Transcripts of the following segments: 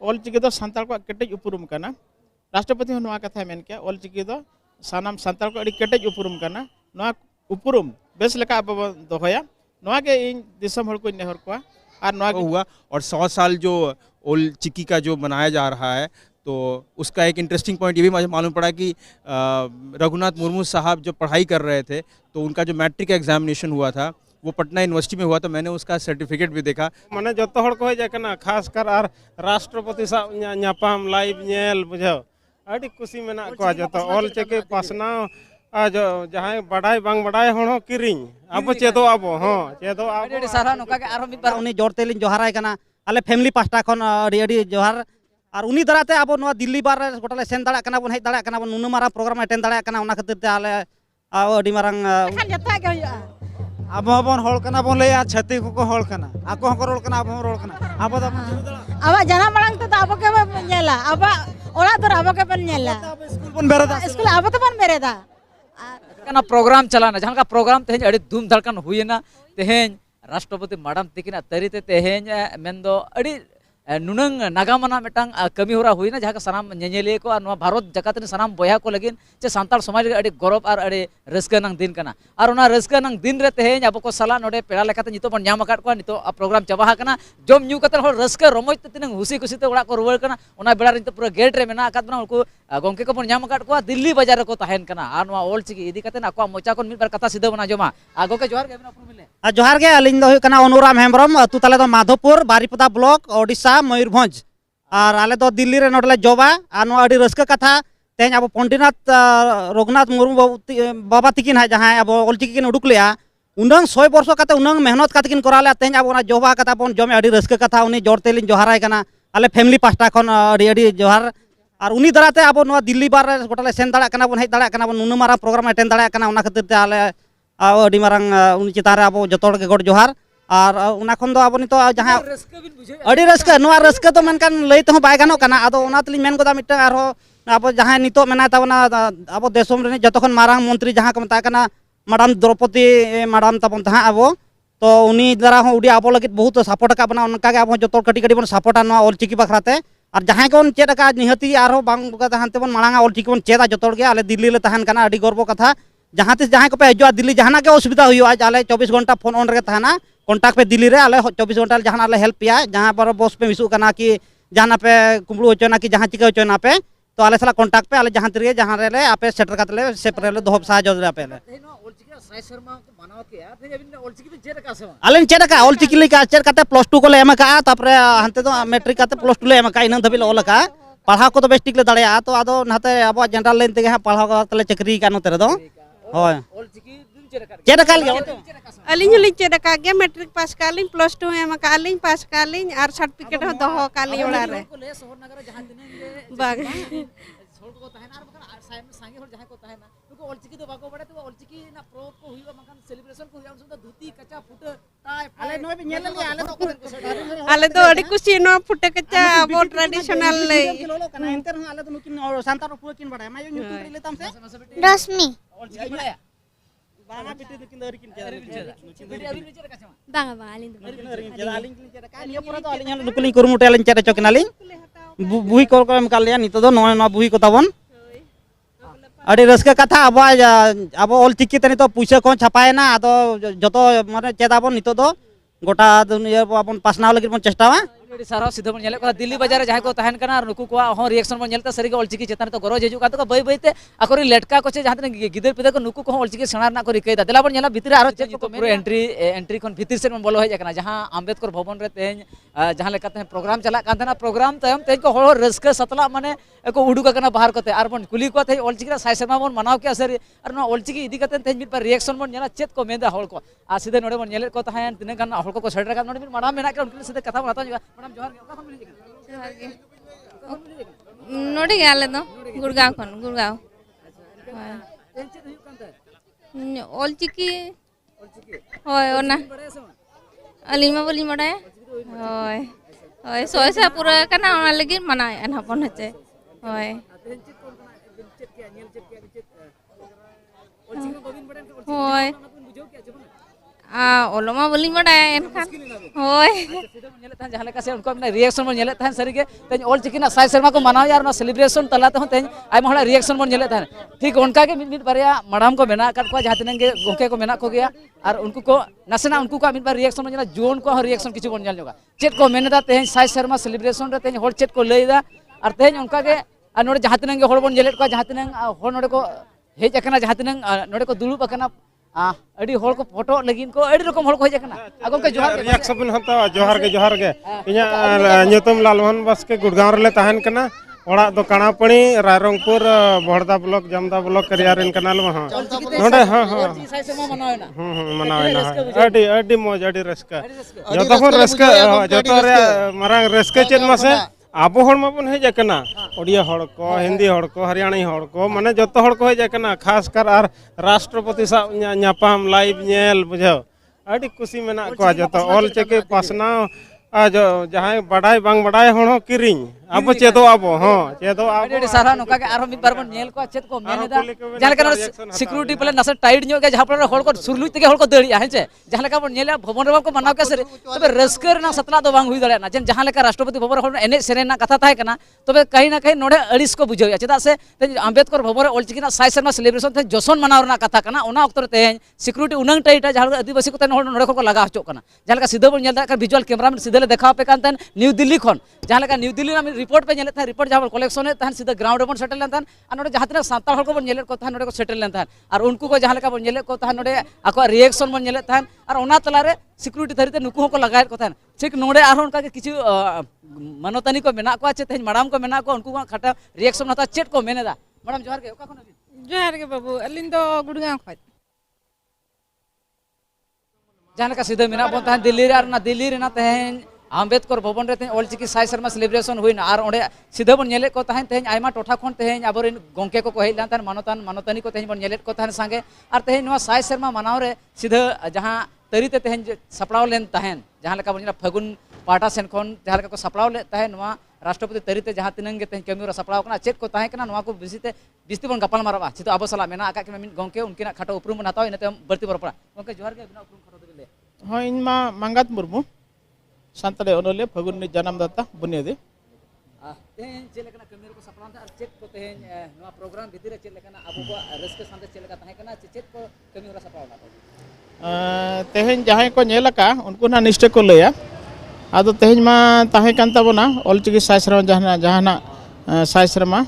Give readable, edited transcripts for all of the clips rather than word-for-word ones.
ऑलचिकी दो सांताल को केटेज उपरुम करना राष्ट्रपति होना कथा मेन के ऑलचिकी दो सानाम सांताल को अड़ी केटेज उपरुम करना नवा उपरुम बेस लेका अब दोहया नवा के इन दिसम हर को नेहर को और नवा हुआ और 100 साल जो ओल चिकी का जो मनाया जा रहा है तो उसका एक इंटरेस्टिंग पॉइंट ये भी मुझे मालूम पड़ा कि रघुनाथ मुर्मू साहब जो पढ़ाई कर रहे थे तो उनका जो मैट्रिक एग्जामिनेशन हुआ था वो पटना यूनिवर्सिटी में हुआ तो मैंने उसका सर्टिफिकेट भी देखा माने जो हड़ को हजना खासकर और राष्ट्रपति साहब लाइव नेल बुझाओ अड़ी खुशी मेना को जो ऑलचिकी पासनाव जो जहां बड़ाई बांग बड़ाई होनो किरिंग अब चेदो अब हां चेदो अब अड़ी सारा नोका के आरो मिदबार उनी जोरतेलिन जोहाराय कना आले फैमिली पास्टा खन अड़ी जोहार और उनी दराते अब नवा दिल्ली बार गोटाले सेन दाड़ा कना बन हेज दाड़ा कना बन नुना मारा प्रोग्राम अटेंड दाड़ा कना उना खातिर ते आले अड़ी मारंग जता के हुआ अब बन होल कना बन लेया छती को होल कना आको हको रोल कना अब रोल कना अब अब जना मांग तो अब के नेला अब ओड़ा दर अब के बन नेला स्कूल बन बेरेदा स्कूल अब तो बन बेरेदा कना प्रोग्राम चलाना जहां का प्रोग्राम तेहें अड़ी धूम धड़कन हुईना तेहें राष्ट्रपति मैडम तकिना तरीते तेहें मेंदो अड़ी नुनंग नागामना मिटांग कमी होरा हुईना जहां का सनाम नेनेले को और भारत जगत ने सनाम बया को लगिन चे सांताल समाज रे अड़ी गौरव और अड़ी रस्का नंग दिन कना और उना रस्का नंग दिन रे तेहें अब को सला नोडे पेड़ा लेकाते नितो बन न्याम अकाट को नितो प्रोग्राम चाबा कना जम न्यू कते हर रस्का रमज ते तिनंग हुसी खुशीते ओड़ा को रुवार कना उना बेड़ा रिन पूरा गेट रे मेना अकात बना उनको गोंके को बन न्याम अकाट को दिल्ली बाजार को तहन कना और नवा ऑलचिकी इदी कते को मोचा को मिदबार कथा सिदा बना जमा आगो के जोहार के बिना अपनो मिले जोहार के अलिंग दो कना अनुराम हेम्ब्रम अतु ताले दो माधोपुर बारीपदा ब्लॉक ओडिशा मयूरभंज और आले तो दिल्ली रे नोडले जोबा और अड़ी रस्का कथा तेज अब पंडित रघुनाथ मुर्मू बाबा तकिन है जहाँ अब ऑलचिकी किन उडुक लिया उनंग 100 वर्ष कते उनंग मेहनत कते किन कराले तेज अब जोबा कथा बन जमे अड़ी रस्का कथा उनी जोरतेलिन जोहाराय कना आले फैमिली पास्टा खन अड़ी जोहार और उनी दराते अब दिल्ली बार गोटाले सेन दाड़ा कना बन हेज दाड़ा कना बन नुना मारा प्रोग्राम अटेंड दाड़ा कना उना खातिर ते आले अड़ी मारंग उनी चितान रे अब जतो के गोड जोहार और उना खन दो अब नितो जहां अड़ी रस्का नवा रस्का तो मनकान लई तो बाय गानो कना आदो उना तली मेन गोदा मिटा आरो अब जहां नितो मेना ताबना अब देशम रे जतो खन मारांग मंत्री जहां को मता कना मैडम द्रौपदी मैडम तबन तहा अब तो उनी द्वारा हो उडी अब लगित बहुत सपोर्ट का बना उनका के अब जतो कटी कटी बन सपोर्टा नवा ऑलचिकी बखराते और जहां को चेद का निहती आरो बांग हानते बन मांगा ऑलचिकी बन चेदा जतो के आले दिल्ली ले तहन कना अडी गर्व कथा जहां तिस जहां को पे हजो दिल्ली जहां के असुविधा हुई आज आले 24 घंटा फोन ऑन रे तहना कॉन्टैक्ट पे दिल्ली रे आले 24 घंटा जहां आले हेल्प पिया जहां पर बस पे मिसु कना कि जहां पे कुंबड़ू होचना कि जहां चिका होचना पे तो आले साला कॉन्टैक्ट पे आले जहां तिरे जहां रे आपे सेटर कातले सेपरेले दोहब साहा जदरे आपे आले चेड का ऑलचिकी लिका चेड काते +2 को ले एम का तापरे हनते तो मैट्रिक काते +2 ले एम का इन धबिल ओल का पढ़ा को तो बेस ठीक ले दाड़िया तो आदो नाते अब जनरल लाइन ते पढ़ा को तले चक्री का नोते रे दो होय ऑलचिकी चेड का अलिंग हलिंग चेड का गे मैट्रिक पास कालिंग +2 एम कालिंग पास कालिंग और सर्टिफिकेट हो दहो कालिंग ओड़ा रे बाग छोड़ को तहना और बखन सांगे हो जहां को तहना तो ऑलचिकी तो बाको बड़े तो ऑलचिकी ना प्रो को हुईवा मकान सेलिब्रेशन को हुआ सुंदर धोती कच्चा फुट टाई आले नो भी नेल ले आले तो अड़ी कुछ नो फुट कच्चा वो ट्रेडिशनल ले एंतर हो आले तो नुकिन सांतार पुआ किन बड़ा मायो न्यूटन लेताम से रश्मि ऑलचिकी बड़ा बांगा बिटे नुकिन दरी किन बिटे अभी नीचे रखा बांगा बांगा आलिन आलिंग चेड का निया पूरा तो आलिन नुकलिन कुरमुटे आलिन चेड चकनालिन बुही को एम कर लिया नितो दो नो बुही को तबन अड़ी रस्का कथा अब ऑलचिकी ते नितो पुइसा को छापायना आदो जतो माने चेदाबन नितो दो गोटा दुनिया अपन पासनाव लगी बन चेष्टावा सारा सीधा बन नेले को दिल्ली बाजार जहां को तहन कना नुकु को हो रिएक्शन बन नेलता सरी के ऑलचिकी चेतन तो गरज हिजु का तो बई बईते अकोरी लेटका को जहां तने गिदर पिदर को नुकु को ऑलचिकी सेना ना को रिकैदा देला बन नेला भितर आरो चेक तो पूरा एंट्री कोन भितर से बोलो है जकना जहां अंबेडकर भवन रे तेज जहां लेकाते प्रोग्राम चला कांतना प्रोग्राम तयम तेज को हो रस्का सतला माने को उडुक कना बाहर कोते आर बन कुली को थे ऑलचिकी साय सेमा बन मनाव के असर आर नो ऑलचिकी इदी कते तेज मिट पर रिएक्शन बन नेला चेक को मेदा होल को आ सीधे नोडे बन नेले को तहन तिने गन होल को सडर का नोडे माडा मेना के उनके सीधे कथा बताओ मैडम जोहार के नोडी आले तो गुड़गांव खन गुड़गांव ऑलचिकी होय ओना अलिमा बोली मडाय होय होय सोयसा पूरा कना ओना लगी मनाय अन हपन हचे होय होय ओलोमा बलिंग बडाया एनखान होय जहाँ लेका से उनको रिएक्शन बन नेले तहन सरी के तेज ऑल चिकी ना 100 सेरमा को मनाव यार ना सेलिब्रेशन तलाते हो तेज आयमा हला रिएक्शन बन नेले तहन ठीक उनका के मिट बारिया मडाम को मेना कर को जहाँ तिनंग के गोके को मेना को गया और उनको को नसेना उनको का मिट बार रिएक्शन बन जोन को रिएक्शन किछु बन जाल जोगा चेत को मेनेदा तेज 100 सेरमा सेलिब्रेशन रे तेज होर चेत को लैदा और तेज उनका के नोडे जहाँ तिनंग के होर बन नेले को जहाँ तिनंग होर नोडे को हेज अकना जहाँ तिनंग नोडे को दुलुब अकना अड़ी होर को फोटो लगिन को अड़ी रकम होर को हेज अकना अगम के जोहार के रिएक्शन बन हता जोहार के इना ᱧᱩᱛᱩᱢ लालमोहन बास्के गुड़गांव रे तहन कना ओड़ा दो काणापणी रायरंगपुर बहड़दा ब्लॉक जामदा ब्लॉक करियारिन कनाल में हां नोडे हां हां 100 सेरमा मनावेना मनावेना अड़ी मौज अड़ी रस्का जतो खन रस्का जतो रे मारांग रस्का चेन मासे आबो हड़ माबन हेज अकना ओडिया हड़ को हिंदी हड़ को हरियाणी हड़ को माने जतो हड़ को हेज अकना खास कर आर राष्ट्रपति सा ᱧᱟᱯᱟᱢ लाइव नेल बुझाओ अड़ी खुशी मेना को जतो ऑल चेके पासनाव जहाँ बड़ाई बांग बड़ाई होनो किरिंग अब चेदो अब हां चेदो अब अड़ी सारा नोका के आरो मिद बार बन नेल को चेत को मेनेदा जहाँ लेका सिक्योरिटी पले नसे टाइट ᱧᱚᱜ गे जहाँ पर होड़ को सुरलुई तके होड़ को दड़िया हेचे जहाँ लेका बन नेला भवन रे को मनाव के सरे तबे रस्कर ना सतला दो बांग हुई दड़े ना जहाँ लेका राष्ट्रपति भवन होड़ एने सेरे ना कथा थाय कना तबे कहीं ना कहीं नोडे अड़िस को बुझाया चेदा से अंबेडकर भवन रे ऑलचिकी ना 100 सेरमा सेलिब्रेशन थे जोसन मनाव ना कथा कना ओना ऑक्टर ते सिक्योरिटी उनंग टाइट जहाँ आदिवासी को तन होड़ नोडे को लगा हचो कना जहाँ लेका सीधा बन नेलदा विजुअल कैमरा में सीधा ले देखा पे कान न्यू दिल्ली खन जहाँ लेका न्यू दिल्ली ना रिपोर्ट पे नेले रिपोर्ट जहाँ कलेक्शन तहन सीधा ग्राउंड रे बन सेटल लेन तहन और नोडे जहाँ तक सान्ताल हड़ को बन नेले को तहन नोडे को सेटल लेन तहन और उनको को जहाँ लेका बन नेले को तहन नोडे आको रिएक्शन बन नेले तहन और ओना तला रे सिक्योरिटी धरिते नुकु को लगाय को तहन ठीक नोडे आरो उनका के किछु मानवतानी को मेना को अच्छे तेज मडाम को मेना को उनको को खटा रिएक्शन हता चेट को मेनेदा मैडम जोहार के ओका खन जोहार के बाबू अलिन दो गुड़गांव खज जहाँ लेका सीधा मेना बन तहन दिल्ली रे ना दिल्ली रे ना तहन आम्बेडकर भवन रे ऑल चिकी 100 सेरमा सेलिब्रेशन हुईना और ओंडे सीधा बन नेले को तहन तेज आयमा टोठा खन तेज आबोरिन गोंके को हेज लान तहन मानवतानी को तेज बन नेले को तहन संगे और तेज 100 सेरमा मनाव रे सीधा जहाँ तरीते तेज सपड़ाव लेन तहन जहाँ लेका बन फगुन पाटा सेन खन जहाँ लेका को सपड़ाव ले तहन राष्ट्रपति तरीते जहाँ तिनंग के तेज कमी सपड़ाव कना चेक को तहन कना को बिसिते बिस्ती बन गपाल मारवा चितो आबो सला मेना आका के मिन गोंके उनकिना खाटो उपरुम बन हताव इनते बर्ती बरपड़ा गोंके जोहार के बिना उपरुम खाटो देले हाँ इनमा मंगात मुर्मू सानताले ओनोले फगुन जन्म दाता बुनियादी तेज चेलेकना कमी को सपड़ाव और चेक को तेज नवा प्रोग्राम भीतर चेलेकना आबो को रस्के साथे चेलेका तहन कना चेक को कमी सपड़ाव ना तेहन जहाँ को नेलका उनको ना निष्ठे को लैया आदो तेहन मा ताहे कान ताबोना ऑलचिकी 100 सेरमा जहाना 100 सेरमा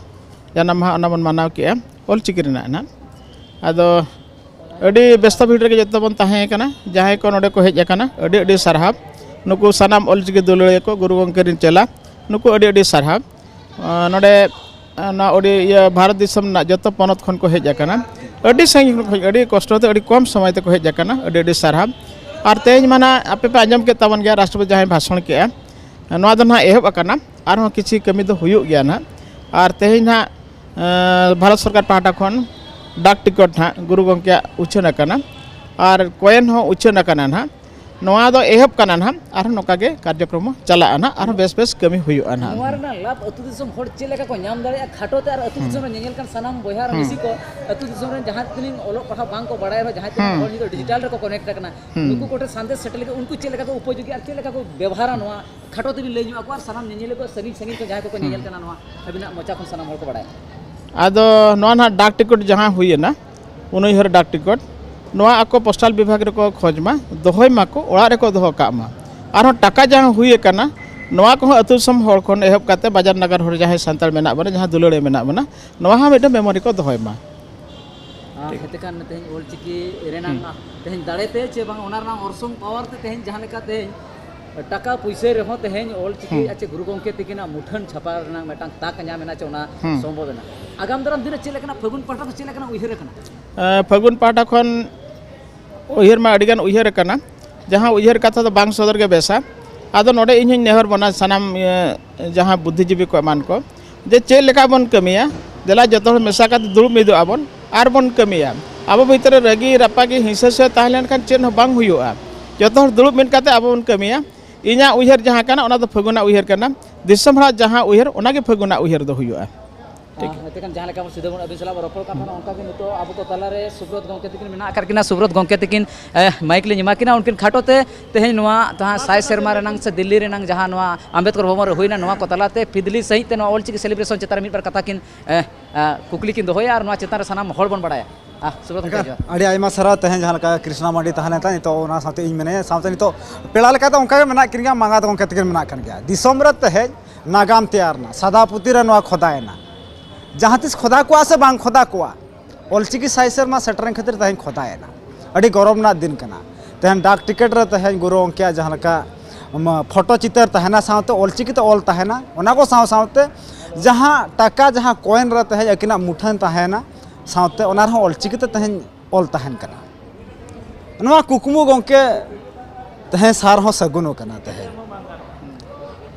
जन्म माहा ओना बन मनाव के ऑलचिकी रेना ना आदो अड़ी व्यस्त भीड़ के जतो बन ताहे कना जहाँ को नोडे को हेज अकना अड़ी अड़ी सरहाब नुकु सानाम ऑलचिकी दुलड़े को गुरु गंके रिन चेला नुकु अड़ी अड़ी सरहाब नोडे ना ओडी भारत दिसम ना जतो पनत खन को हेज अकना अड़ी संगी अड़ी कष्ट ते अड़ी कम समय ते को हेज अकना अड़ी अड़ी सरहाब और तेज माना आपे पे आंजम के तबन गया राष्ट्रपति जहाँ भाषण के नोआ दो ना एहब अकना आर किसी कमी दो हुयुग गया ना और तेज ना भारत सरकार पाहटा खन डाक टिकट ना गुरु गंके उछन अकना और कोयन हो उछन अकना ना नोआ दो एहब कना ना आर नोका के कार्यक्रम चला ना और बेस बेस कमी हुयुग ना नोआ रे लाभ अतु दिसम होड़ चेलेका को नाम दाड़े खाटोते और अतु दिसम रे नेल कान सनाम बोहार मिसी को अतु दिसम रे जहां तिनिन ओलो पढ़ा बांग को बड़ाय जहां तिनिन होड़ नितो डिजिटल रे को कनेक्ट करना नुकु कोटे संदेश सेटल के उनको चेलेका को उपयोगी और चेलेका को व्यवहार नोआ खाटोते भी ले जो और सनाम नेल को सगी संगी को जहां को नेल कना नोआ अबिना मचा खन सनाम होड़ को बड़ाय आदो नोआ ना डाक टिकट जहां हुई ना उनहर डाक टिकट नोआ आको पोस्टल विभाग रे को खोजमा दोहय माको ओड़ा रे को दोह कामा आरो टाका जहां हुई कना नोआ को अतु सम होड़ खन एहब काते बाजार नगर होड़ जहां संताल मेना बने जहां दुलड़े मेना बना नोआ हा मिटे मेमोरी को दोहय मा हेते कान तेज ऑलचिकी रेना तेज दाड़ेते चे बांग ओनार नाम ऑर्सोंग पावर ते तेज जहां लेका तेज टाका पैसे रहो तेज ऑलचिकी अच्छे गुरु गंके तिकिना मुठन छापा रना मेटांग ताक न्या मेना चोना संभव ना आगाम दरम दिन चेलेकना फगुन पाटा चेलेकना उहिर कना फगुन पाटा खन उहिर मा अडिगान उहिर कना जहाँ उहिर कथा तो बांग सदर के बेसा आदो नोडे इन नेहर बना सनाम जहाँ बुद्धिजीवी को मान को जे चे लेका बन कमिया देला जतो मेसा का दुरुब मिदो आबन आर बन कमिया अब भीतर रगी रपागी हिंसा से ताहलेन खान चेन बांग हुयुआ जतो दुरुब मिन काते अब बन कमिया इना उहिर जहाँ कना ओना तो फगुना उहिर कना दिसम हड़ा जहाँ उहिर ओना के फगुना उहिर दो हुयुआ तेकन जहां लेका सीधा बन अभी सला रपड़ का उनका के नितो अब को तला रे सुब्रत गंके तकिन मेना कर किना सुब्रत गंके तकिन माइक ले निमा किना उनकिन खाटोते तेहे नवा तहा साय शर्मा रनंग से दिल्ली रनंग जहां नवा अंबेडकर भवन रे होइना नवा को तलाते फिदली सहित ते नवा ऑलचिकी सेलिब्रेशन चेतार मिट बार कथा किन कुकली किन दोहोया और नवा चेतार सानाम हॉल बन बडाया सुब्रत गंके अड़ी आयमा सारा तहन जहां लका कृष्णा मांडी तहने ता नितो ओना साथे इन मेने साथे नितो पेड़ा लका तो उनका मेना किन गया मांगा तो उनका तकिन मेना कन गया दिसोम रे तहे नागाम तैयार ना सदा पुती रे नवा खोदायना जहाँ तीस खोदा को से बांग खोदा को ऑलचिकी साय शर्मा सेटरिंग खातिर तहन खोदायना अड़ी गौरवना दिन कना तहन डाक टिकट रे तहन गुरु अंकिया जहाँ लका फोटो चित्र तहना साथे ऑलचिकी तो ऑल तहना ओना को साथे जहाँ टाका जहाँ कॉइन रे तहन अकिना मुठन तहना साथे ओना रे ऑलचिकी तो तहन ऑल तहन कना नवा कुकुमु गंके तहन सार हो सगुनो कना तहन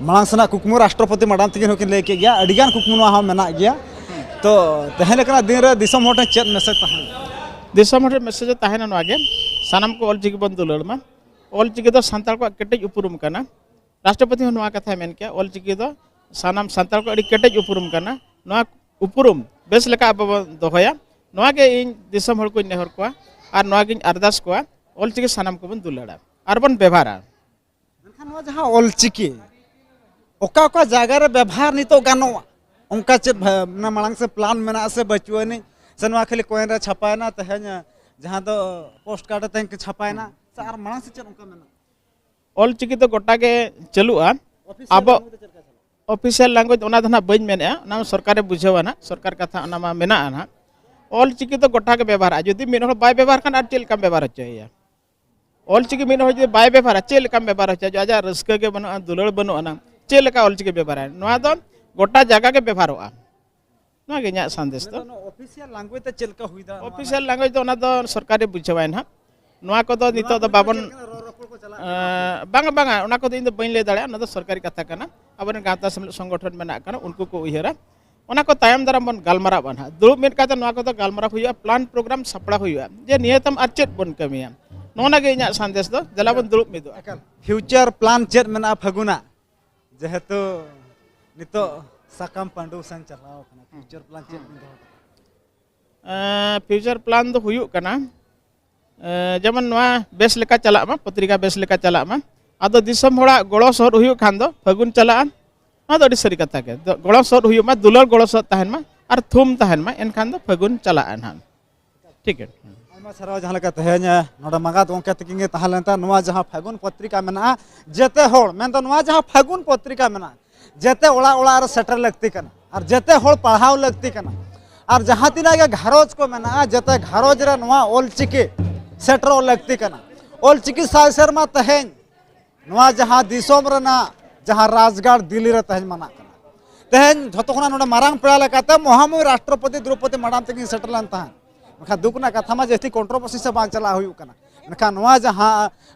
मांग सना कुकुमु राष्ट्रपति मैडम तकिन होकिन लेके गया अड़िगान कुकुमु हाँ मेना गया तो तहन लेकना दिन रे दिसम होटे चेत मैसेज तहन दिसम होटे मैसेज तहन नवागे सानाम को ऑलचिकी बन दुलड़ मा ऑलचिकी दो सांताल को केटेज उपरुम कना राष्ट्रपति हो नवा कथा मेन के ऑलचिकी दो सानाम सांताल को अड़ी केटेज उपरुम कना नवा उपरुम बेस लेका अब दोहया नवा के इन दिसम हड़ को नेहर को आर नवा के अरदास को ऑलचिकी सानाम को बन दुलड़ा आर बन व्यवहारा मेनखान नवा जहां ऑलचिकी ओका ओका जगह रे व्यवहार नितो गानोआ उनका चेत ना मांग से प्लान मेना से बचुआनी से नवा खाली कोइन रे छपायना तहन जहां तो पोस्ट कार्ड तहन के छपायना सार मांग से चेत उनका मेना ऑलचिकी तो गोटा के चलुआ अब ऑफिशियल लैंग्वेज ओना धना बइन मेने ना सरकार बुझेवा ना सरकार कथा ओना मा मेना ना ऑलचिकी तो गोटा के व्यवहार जदि मिन हर बाय व्यवहार खान आर चेल का व्यवहार होचैया ऑलचिकी मिन हर जदि बाय व्यवहार चेल का व्यवहार होचै जो आजा रस्का के बनो दुलड़ बनो ना चेल का ऑलचिकी व्यवहार है नवा दो गोटा जगह के व्यवहार होआ नवा के न्या संदेश तो ऑफिशियल लैंग्वेज ते चेल का हुइदा ऑफिशियल लैंग्वेज तो ओना दो सरकार बुझेवाइन हा नवा को तो नितो तो बाबन बांगा बांगा ओना को इन दो बइन ले दाड़ा ओना दो सरकारी कथा कना अबन गाता संगठन मेना कना उनको को उयहरा ओना को तायम दाराम बन गालमारा बन हा दुरुब मेट काते नवा को तो गालमारा हुइया प्लान प्रोग्राम सपड़ा हुइया जे नियतम अचेत बन कमिया नोना के न्या संदेश दो जला बन दुरुब मिदो फ्यूचर प्लान चेत मेना फगुना जेहेतु नितो साकाम पांडु सन चलाव कना फ्यूचर प्लान चेत फ्यूचर प्लान दो हुयुक कना जेमन नवा बेस लेका चला मा पत्रिका बेस लेका चला मा आदो दिसम होड़ा गड़ो सहर हुयुक खान दो फगुन चला आदो अडी सरी कथा के गड़ो सहर हुयुक मा दुलर गड़ो सहर तहन मा आर थुम तहन मा एनखान दो फगुन चला ना ठीक है आयमा सारा जहां लका तहन नोडा मंगा गंके तकिंगे तहालेंता नवा जहां फागुन पत्रिका मेना जेते होड़ मेन तो नवा जहां फागुन पत्रिका मेना जेते ओला ओला रे सेटर लगती कना और जेते होड़ पढ़ाव लगती कना और जहां तिना के घरोज को मेना जेते घरोज रे नवा ऑलचिकी सेटर लगती कना ऑलचिकी साय शर्मा तहन नवा जहां दिसोम रना जहां राजगढ़ दिल्ली रे तहन मना कना तहन झतो खना नोडा मारांग पेड़ा लकाते महामहिम राष्ट्रपति द्रौपदी मैडम तकिन सेटर लन तहन मखा दुखना कथा मा जस्ती कंट्रोवर्सी से बांग चला हुई कना मखा नवा जहां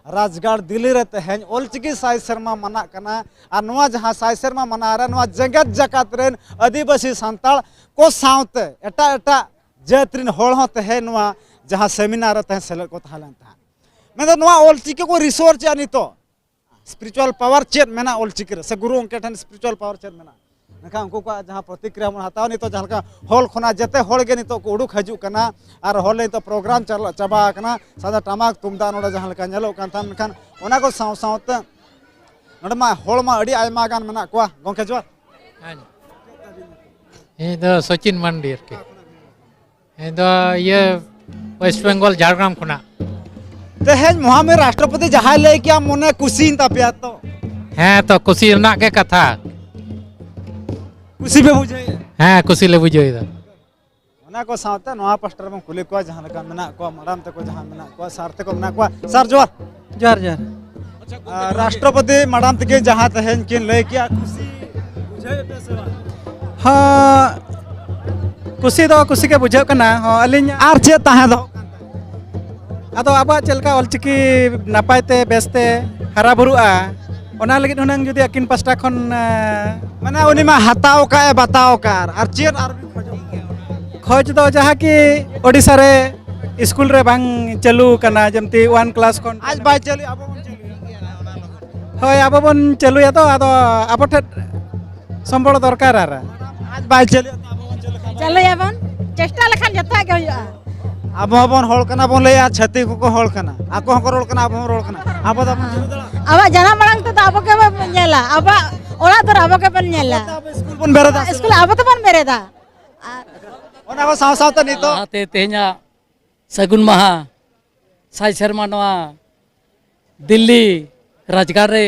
राजगढ़ दिल्ली रे तहन ऑलचिकी साय शर्मा मना कना और नवा जहां साय शर्मा मना रे नवा जगत जकात रेन आदिवासी सांताल को सावते एटा एटा जातरिन होड़ हो तहन नवा जहां सेमिनार रे तहन सेलेक्ट को थालन था मैं नवा ऑलचिकी को रिसोर्च आनी तो स्पिरिचुअल पावर चेत मेना ऑलचिकी रे से गुरु उनके ठन स्पिरिचुअल पावर चेत मेना नखा उनको का जहां प्रतिक्रिया मन हताव नितो जहां का हॉल खोना जते होड़ गे नितो को उडुक हजू कना और हॉल तो प्रोग्राम चबा कना सादा टमाक तुमदा नोडा जहां का नेलो कान थान खान ओना को साव सावते नोडा मा होड़ मा अडी आयमा गान मेना को गंके जोर ए दो सचिन मंदिर के ए दो ये वेस्ट बंगाल झारग्राम खुना तहन महामहिम राष्ट्रपति जहां ले क्या मने कुसीन तापिया तो हैं तो कुसी ना के कथा कुसी पे बुझे हैं कुसी ले बुझो इधर ओना को सावते नवा पोस्टर में कुली को जहां लगा मेना को मैडम तको जहां मेना को सर तको मेना को सर जोर जार जार राष्ट्रपति मैडम तके जहां तहन किन ले क्या खुशी बुझे पेसेवा हाँ कुसी दो कुसी के बुझे कना हाँ अलिन आर चे ताहे दो आदो आबा चलका ऑलचिकी नापायते बेस्ते हरा भरुआ ओना लगित हुनंग जुदी अकिन पास्टा खन माने उनी मा हताओ का ए बताओ कार आर चेन आर खोज दो जहाँ की ओडिशा रे स्कूल रे बांग चलू कना जमती 1 क्लास खन आज बाय चली अब बन चली होय अब बन चलू या तो आदो अब ठे संबल दरकार आर आज बाय चली अब बन चली चलैयाबन चेष्टा लेखान जता के हुआ अब हबन होल कना बोन ले छती को होल कना आको हको रोल कना अब हम रोल कना अब दा अब जना मरंग तो अब के नेला अब ओला तो अब के बन नेला स्कूल बन बेरदा स्कूल अब तो बन मेरेदा ओना को साव साव त नितो ते तेहना सगुन महा साई शर्मा नवा दिल्ली राजगार रे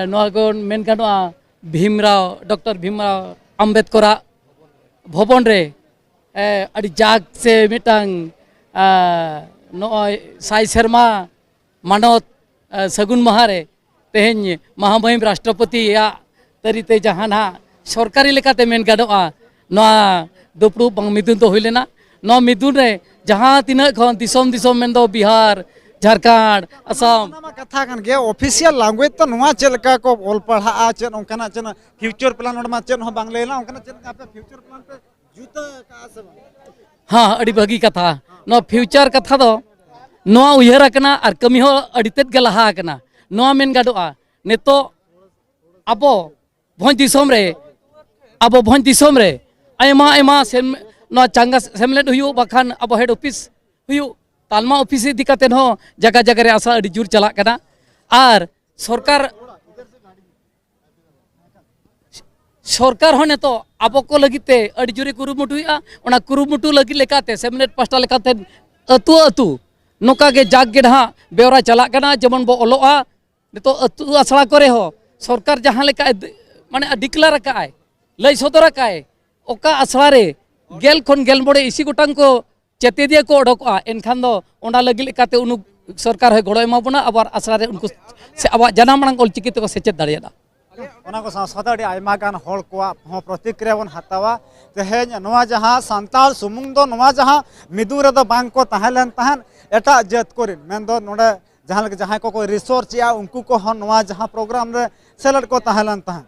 नवा को मेन गानोआ भीमराव डॉक्टर भीमराव अम्बेडकर भवन रे अड़ी जाग से मिटांग नॉय साई शर्मा मानवत सगुन महा रे तेहन महामहिम राष्ट्रपति या तरीते जहाना सरकारी लेकाते मेन गानोआ नवा दुपड़ू बंग मिदुन तो हुइलेना नवा मिदुन रे जहाँ तीना खन दिसोम दिसोम मेन दो बिहार झारखंड असम कथा कन गे ऑफिशियल लैंग्वेज तो नुआ चलका को ओल पढ़ा चन ओंकना चन फ्यूचर प्लान ओडमा चन हो बांग लेला ओंकना चन पे फ्यूचर प्लान पे जुता का आसम हाँ अड़ी भागी कथा नो फ्यूचर कथा दो नोआ उयहर कना और कमी हो अड़ी तेद गे लहा कना नोआ मेन गाडोआ नेतो अबो भोज दिसोम रे अबो भोज दिसोम रे आयमा आयमा सेम नोआ चांगा सेमलेट हुयु बखान अबो हेड ऑफिस हुयु तालमा ऑफिस इदी काते हो जगह जगह रे आसा अड़ी जुर चला कना और सरकार सरकार होने तो अब को लगिते अड़ी जुरे कुरुमुटुया ओना कुरुमुटु लगी लेकाते सेमलेट पास्टा लेकाते अतु अतु नोका के जाग गे ढा बेवरा चला कना जेमन बो ओलोआ नितो अतु आसड़ा करे हो सरकार जहां लेका माने डिक्लेयर काय लय सदर काय ओका आसड़ा रे गेल खन गेल मोड़े इसी गोटांग को चेतेदिया को ओडोका एनखान दो ओना लगी लेकाते उनु सरकार है गड़ो एमा बना आबार आसड़ा रे उनको से आबा जाना मांग ऑलचिकी तो सेचेत दाड़ियादा ओना को साथ अड़ी आयमा गान होल को हो प्रतिक्रिया बन हतावा तेहेन नोआ जहां सांताल सुमुंग दो नोआ जहां मिदु रे दो बांग को तहलन तहन एटा जत कोरिन मेन दो नोडे जहां लगे जहां को रिसोर्च या उनको को हो नोआ जहां प्रोग्राम रे सेलेक्ट को तहलन तहन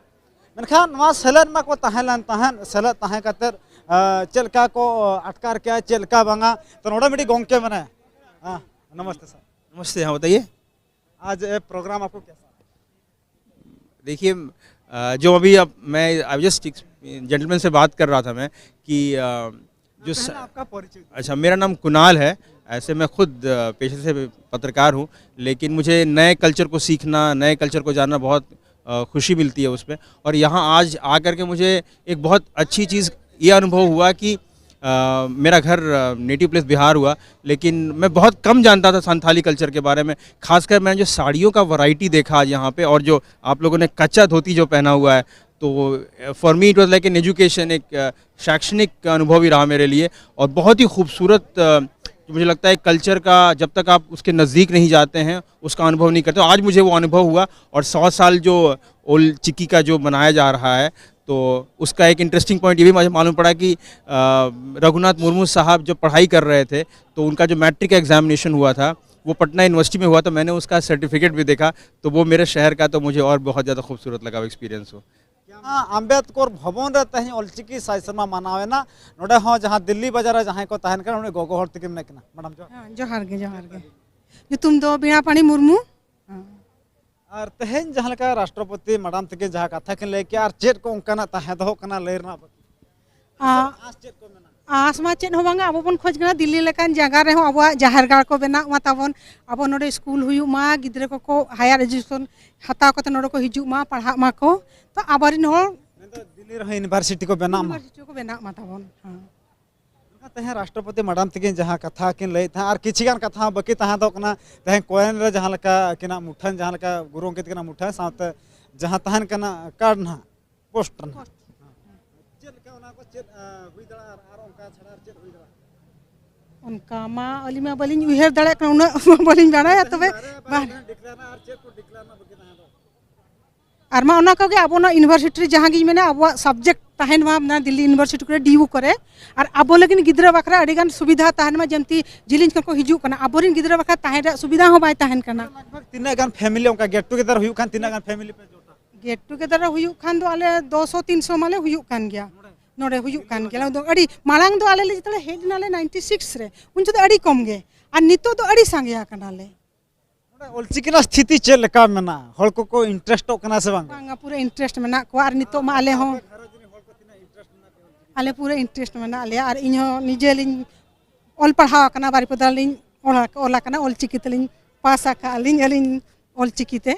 मेनखान नोआ सेलेक्ट मा को तहलन तहन सेलेक्ट तहन कतर चलका को अटकार क्या चलका बांगा तो नोडे मिडी गोंके मने हां नमस्ते सर नमस्ते, हाँ बताइए। आज ये प्रोग्राम आपको कैसा देखिए जो अभी अब मैं आई जस्ट जेंटलमैन से बात कर रहा था मैं कि जो आपका परिचय अच्छा मेरा नाम कुणाल है। ऐसे मैं खुद पेशे से पत्रकार हूँ, लेकिन मुझे नए कल्चर को सीखना, नए कल्चर को जानना बहुत खुशी मिलती है उसमें। और यहाँ आज आकर के मुझे एक बहुत अच्छी चीज़ ये अनुभव हुआ कि मेरा घर नेटिव प्लेस बिहार हुआ, लेकिन मैं बहुत कम जानता था संथाली कल्चर के बारे में। खासकर मैंने जो साड़ियों का वैरायटी देखा आज यहाँ पे, और जो आप लोगों ने कच्चा धोती जो पहना हुआ है, तो for me it was like an education, एक शैक्षणिक अनुभव ही रहा मेरे लिए। और बहुत ही खूबसूरत मुझे लगता है कल्चर का जब तक आप उसके नज़दीक नहीं जाते हैं उसका अनुभव नहीं करते। आज मुझे वो अनुभव हुआ। और 100 साल जो ओल चिक्की का जो मनाया जा रहा है, तो उसका एक इंटरेस्टिंग पॉइंट ये भी मुझे मालूम पड़ा कि रघुनाथ मुर्मू साहब जब पढ़ाई कर रहे थे तो उनका जो मैट्रिक एग्जामिनेशन हुआ था वो पटना यूनिवर्सिटी में हुआ, तो मैंने उसका सर्टिफिकेट भी देखा। तो वो मेरे शहर का तो मुझे और बहुत ज़्यादा खूबसूरत लगा वो एक्सपीरियंस हो। अम्बेडकर भवन रे तही ऑलचिकी साई शर्मा मानावेना नोडे हो जहां दिल्ली बाजार जहां को तहन कर उन्हें गोगो हर तक मेकना मैडम जो जोहार गे जो तुम दो बीणा पानी मुर्मू और तहन जहां का राष्ट्रपति मैडम तक जहां कथा के लेके और चेट को उनका तहे दो कना लेरना आसमा चेत हो बांगा अब बन खोज दिल्ली लेकान जगह रे अब जाहरगार को बना मा ताबन अब नोडे स्कूल हुयु मा गिद्रे को हायर एजुकेशन हता को नोडे को हिजु मा पढ़ा मा को तो आबारिन हो दिल्ली रे यूनिवर्सिटी को बना मा ताबन हां तहे राष्ट्रपति मैडम तक जहां कथा किन ले था और किछि गान कथा बाकी तहां दो कना तहे कोयन रे जहां लका किना मुठन जहां लका गुरु अंकित किना मुठा साथ जहां तहन कना कार्ड ना पोस्टर ना चेत के ओना को चेत हुई दड़ा और उनका छड़ा चेत हुई दड़ा उनका मा अली मा बलिन उहेर दड़ा उना बलिन जाना तबे डिक्लेयर और चेत को डिक्लेयर ना बाकी तहां दो और मा ओना को गे अब ना यूनिवर्सिटी जहां गी मैंने अब सब्जेक्ट तहन मा ना दिल्ली यूनिवर्सिटी को डीयू करे और अब लेकिन गिद्रा बखरा अडिगान सुविधा तहन मा जमती जिलिन को हिजु कना अबोरिन गिद्रा बखरा तहन सुविधा हो बाय तहन कना लगभग तिना गान फैमिली उनका गेट टुगेदर हुयु खान तिना गान फैमिली पे जोटा गेट टुगेदर हुयु खान दो आले 200 300 माले हुयु कान गया नोडे हुयु कान गया दो अडी मालांग दो आले ले जतले हेड नाले 96 रे उन जो अडी कम गे और नितो तो अडी सांगया कनाले ऑलचिकी ना स्थिति चेक लेका मेना हल को इंटरेस्ट कना से बांग पूरा इंटरेस्ट मेना को और नितो मा आले हो आले पूरा इंटरेस्ट मेना आले और इन निजे लिंग ऑल पढ़ाव कना बारिपदा लिंग ओला कना ऑल चिकी तलिंग पास आका लिंग अलिंग ऑल चिकी ते